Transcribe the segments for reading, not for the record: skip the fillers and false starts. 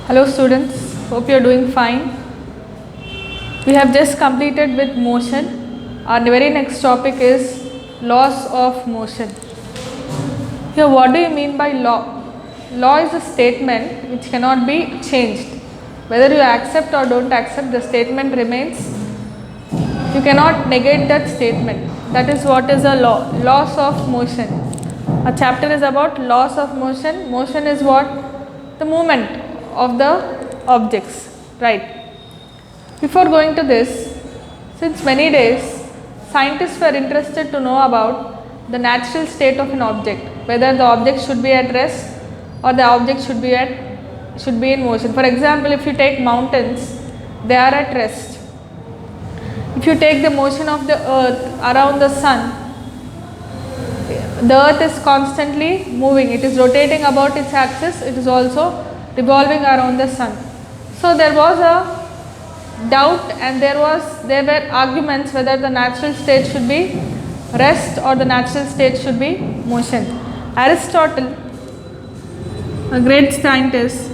Hello students, hope you are doing fine. We have just completed with motion. Our very next topic is laws of motion. Here what do you mean by law? Law is a statement which cannot be changed. Whether you accept or don't accept, the statement remains. You cannot negate that statement. That is what is a law. Laws of motion. Our chapter is about laws of motion. Motion is what? The movement of the objects, right? Before going to this, since many days scientists were interested to know about the natural state of an object, whether the object should be at rest or the object should be in motion. For example, if you take mountains, they are at rest. If you take the motion of the earth around the sun, the earth is constantly moving, it is rotating about its axis, it is also revolving around the sun. So there was a doubt and there were arguments whether the natural state should be rest or the natural state should be motion. Aristotle, a great scientist,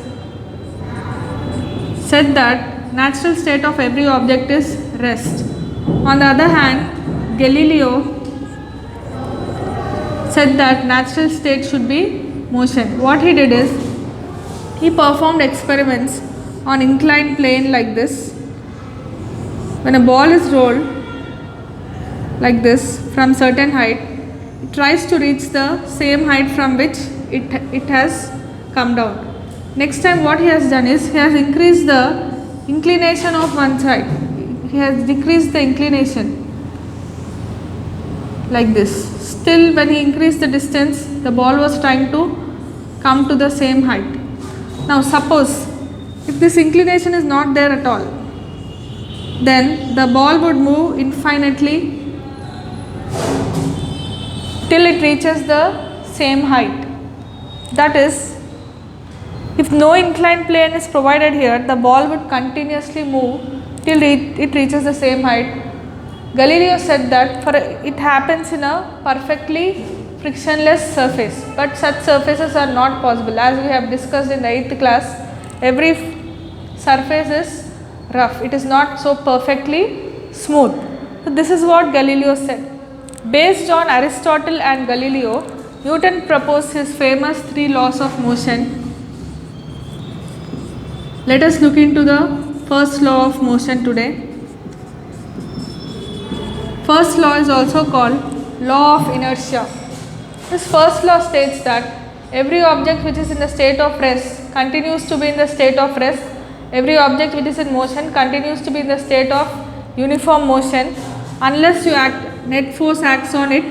said that natural state of every object is rest. On the other hand, Galileo said that natural state should be motion. What he did is, he performed experiments on inclined plane like this. When a ball is rolled like this from certain height, it tries to reach the same height from which it has come down. Next time what he has done is, he has increased the inclination of one side. He has decreased the inclination like this. Still, when he increased the distance, the ball was trying to come to the same height. Now suppose if this inclination is not there at all, then the ball would move infinitely till it reaches the same height. That is, if no inclined plane is provided here, the ball would continuously move till it reaches the same height. Galileo said that it happens in a perfectly frictionless surface, but such surfaces are not possible. As we have discussed in the 8th class, every surface is rough, it is not so perfectly smooth. So this is what Galileo said. Based on Aristotle and Galileo, Newton proposed his famous 3 laws of motion. Let us look into the first law of motion today. First law is also called law of inertia. This first law states that every object which is in the state of rest continues to be in the state of rest. Every object which is in motion continues to be in the state of uniform motion unless net force acts on it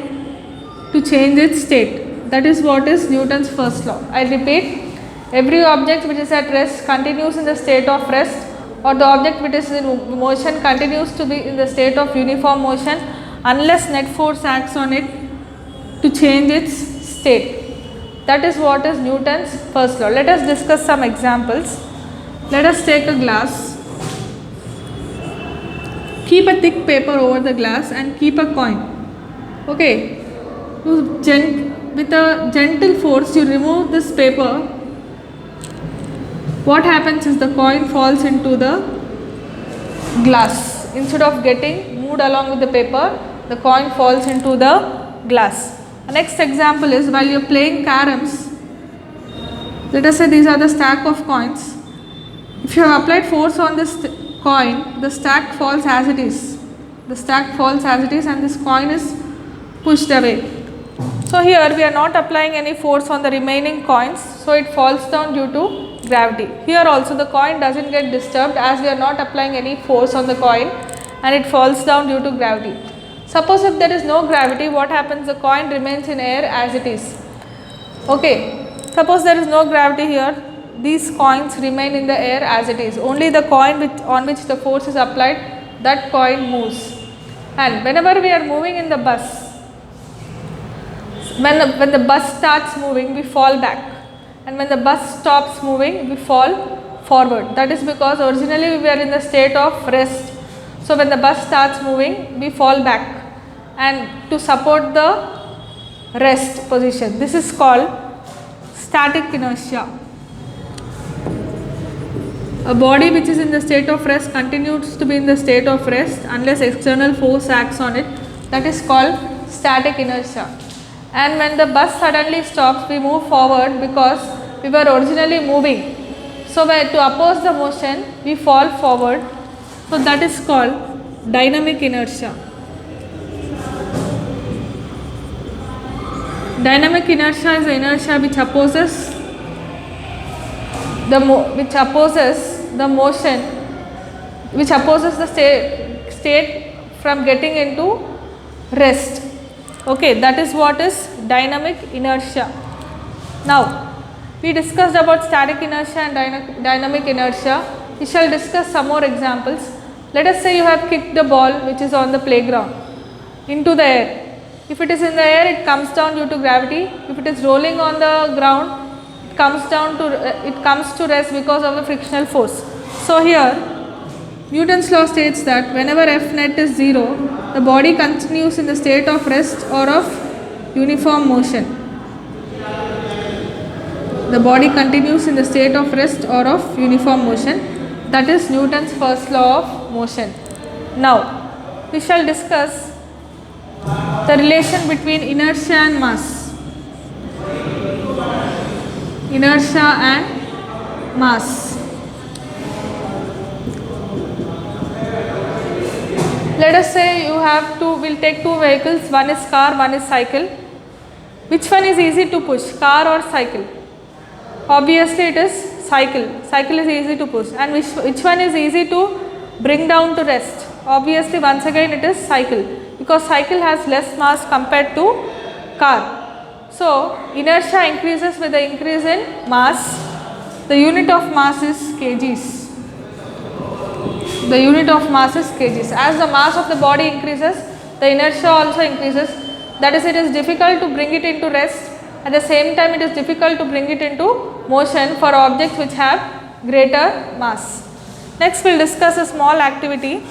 to change its state. That is what is Newton's first law. I repeat, every object which is at rest continues in the state of rest, or the object which is in motion continues to be in the state of uniform motion unless net force acts on it to change its state. That is what is Newton's first law. Let us discuss some examples. Let us take a glass. Keep a thick paper over the glass and keep a coin. Okay. With a gentle force you remove this paper. What happens is the coin falls into the glass. Instead of getting moved along with the paper, the coin falls into the glass. The next example is, while you are playing caroms, let us say these are the stack of coins. If you have applied force on this coin, the stack falls as it is. The stack falls as it is and this coin is pushed away. So here we are not applying any force on the remaining coins, so it falls down due to gravity. Here also the coin doesn't get disturbed as we are not applying any force on the coin and it falls down due to gravity. Suppose if there is no gravity, what happens? The coin remains in air as it is. Okay, suppose there is no gravity here, these coins remain in the air as it is. Only the coin on which the force is applied, that coin moves. And whenever we are moving in the bus, when the bus starts moving, we fall back, and when the bus stops moving, we fall forward. That is because originally we are in the state of rest. So when the bus starts moving, we fall back, and to support the rest position. This is called static inertia. A body which is in the state of rest continues to be in the state of rest unless external force acts on it. That is called static inertia. And when the bus suddenly stops, we move forward because we were originally moving. So to oppose the motion, we fall forward. So that is called dynamic inertia. Dynamic inertia is the inertia which opposes the motion, which opposes the state from getting into rest. Okay, that is what is dynamic inertia. Now, we discussed about static inertia and dynamic inertia. We shall discuss some more examples. Let us say you have kicked the ball which is on the playground into the air. If it is in the air, it comes down due to gravity. If it is rolling on the ground, it comes to rest because of the frictional force. So here Newton's law states that whenever F net is 0, the body continues in the state of rest or of uniform motion. The body continues in the state of rest or of uniform motion. That is Newton's first law of motion. Now we shall discuss the relation between inertia and mass. Inertia and mass. Let us say we'll take two vehicles, one is car, one is cycle. Which one is easy to push, car or cycle? Obviously it is cycle. Cycle is easy to push. And which one is easy to bring down to rest? Obviously once again it is cycle, because cycle has less mass compared to car. So inertia increases with the increase in mass. The unit of mass is kgs. The unit of mass is kgs. As the mass of the body increases, the inertia also increases. That is, it is difficult to bring it into rest. At the same time, it is difficult to bring it into motion for objects which have greater mass. Next, we will discuss a small activity.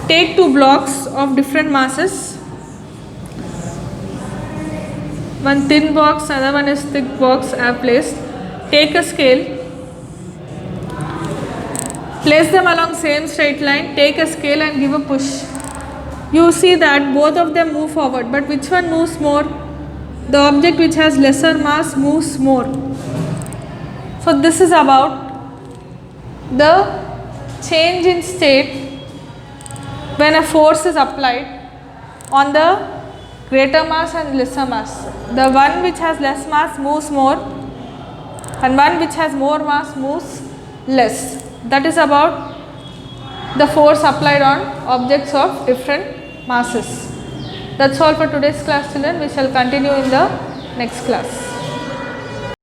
Take two blocks of different masses. One thin box, another one is thick box I have placed. Take a scale. Place them along same straight line. Take a scale and give a push. You see that both of them move forward, but which one moves more? The object which has lesser mass moves more. So this is about the change in state when a force is applied on the greater mass and lesser mass. The one which has less mass moves more and one which has more mass moves less. That is about the force applied on objects of different masses. That's all for today's class, children. We shall continue in the next class.